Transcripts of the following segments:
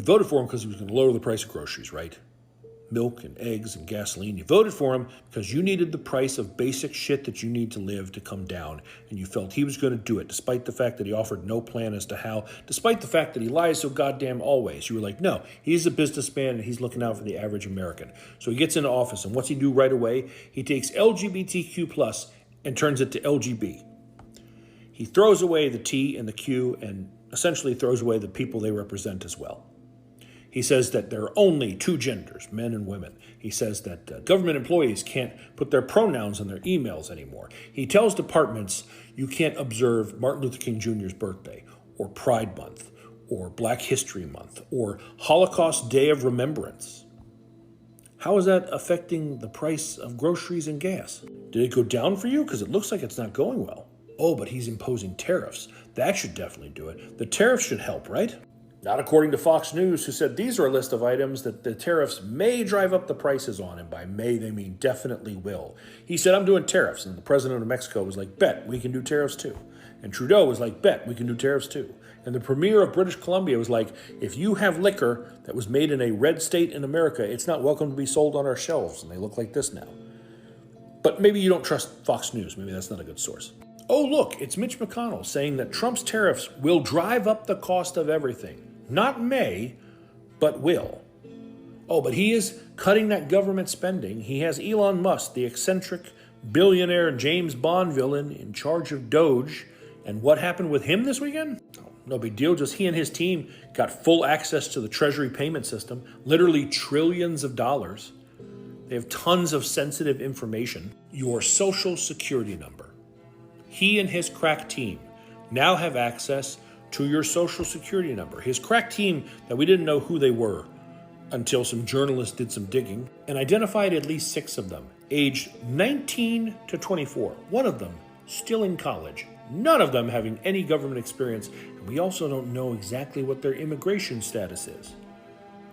voted for him because he was going to lower the price of groceries, right? Milk and eggs and gasoline. You voted for him because you needed the price of basic shit that you need to live to come down, and you felt he was going to do it, despite the fact that he offered no plan as to how, despite the fact that he lies so goddamn always. You were like, no, he's a businessman and he's looking out for the average American. So he gets into office, and what's he do right away? He takes LGBTQ plus and turns it to LGB. He throws away the T and the Q and essentially throws away the people they represent as well. He says that there are only two genders, men and women. He says that government employees can't put their pronouns in their emails anymore. He tells departments you can't observe Martin Luther King Jr.'s birthday, or Pride Month, or Black History Month, or Holocaust Day of Remembrance. How is that affecting the price of groceries and gas? Did it go down for you? Because it looks like it's not going well. Oh, but he's imposing tariffs. That should definitely do it. The tariffs should help, right? Not according to Fox News, who said these are a list of items that the tariffs may drive up the prices on, and by may they mean definitely will. He said, I'm doing tariffs, and the president of Mexico was like, bet, we can do tariffs too. And Trudeau was like, bet, we can do tariffs too. And the premier of British Columbia was like, if you have liquor that was made in a red state in America, it's not welcome to be sold on our shelves, and they look like this now. But maybe you don't trust Fox News. Maybe that's not a good source. Oh, look, it's Mitch McConnell saying that Trump's tariffs will drive up the cost of everything. Not may, but will. Oh, but he is cutting that government spending. He has Elon Musk, the eccentric billionaire James Bond villain, in charge of Doge. And what happened with him this weekend? Oh, no big deal. Just he and his team got full access to the Treasury payment system, literally trillions of dollars. They have tons of sensitive information. Your social security number. He and his crack team now have access to your social security number. His crack team that we didn't know who they were until some journalists did some digging and identified at least 6 of them, aged 19 to 24. One of them still in college, none of them having any government experience, and we also don't know exactly what their immigration status is.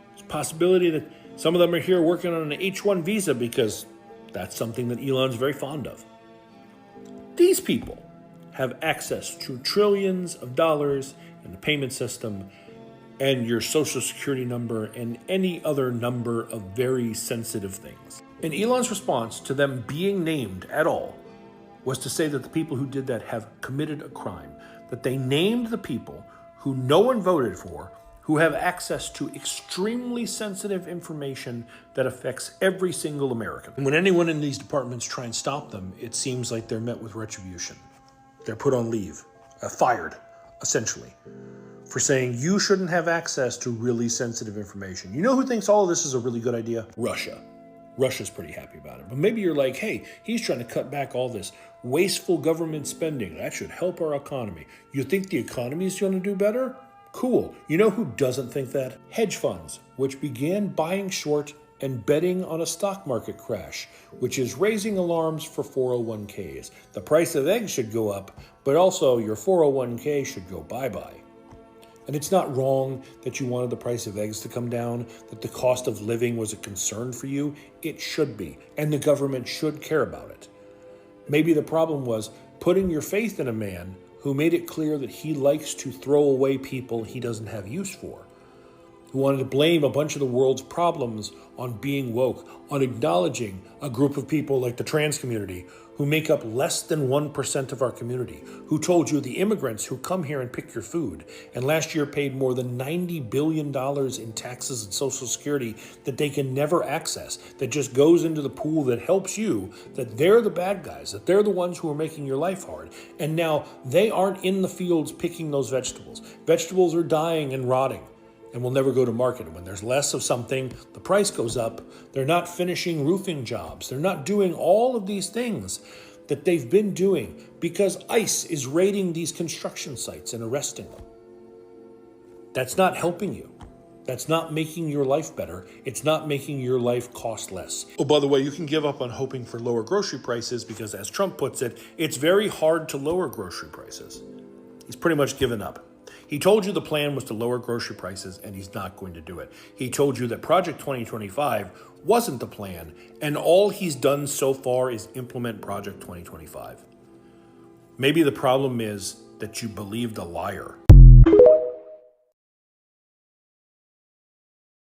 There's a possibility that some of them are here working on an H-1 visa because that's something that Elon's very fond of. These people have access to trillions of dollars in the payment system and your social security number and any other number of very sensitive things. And Elon's response to them being named at all was to say that the people who did that have committed a crime, that they named the people who no one voted for, who have access to extremely sensitive information that affects every single American. And when anyone in these departments try and stop them, it seems like they're met with retribution. They're put on leave, fired, essentially, for saying you shouldn't have access to really sensitive information. You know who thinks all of this is a really good idea? Russia. Russia's pretty happy about it. But maybe you're like, hey, he's trying to cut back all this wasteful government spending. That should help our economy. You think the economy is going to do better? Cool. You know who doesn't think that? Hedge funds, which began buying short and betting on a stock market crash, which is raising alarms for 401ks. The price of eggs should go up, but also your 401k should go bye-bye. And it's not wrong that you wanted the price of eggs to come down, that the cost of living was a concern for you. It should be, and the government should care about it. Maybe the problem was putting your faith in a man who made it clear that he likes to throw away people he doesn't have use for, who wanted to blame a bunch of the world's problems on being woke, on acknowledging a group of people like the trans community who make up less than 1% of our community, who told you the immigrants who come here and pick your food and last year paid more than $90 billion in taxes and Social Security that they can never access, that just goes into the pool that helps you, that they're the bad guys, that they're the ones who are making your life hard. And now they aren't in the fields picking those vegetables. Vegetables are dying and rotting and will never go to market. And when there's less of something, the price goes up. They're not finishing roofing jobs. They're not doing all of these things that they've been doing because ICE is raiding these construction sites and arresting them. That's not helping you. That's not making your life better. It's not making your life cost less. Oh, by the way, you can give up on hoping for lower grocery prices because, as Trump puts it, it's very hard to lower grocery prices. He's pretty much given up. He told you the plan was to lower grocery prices, and he's not going to do it. He told you that Project 2025 wasn't the plan, and all he's done so far is implement Project 2025. Maybe the problem is that you believed a liar.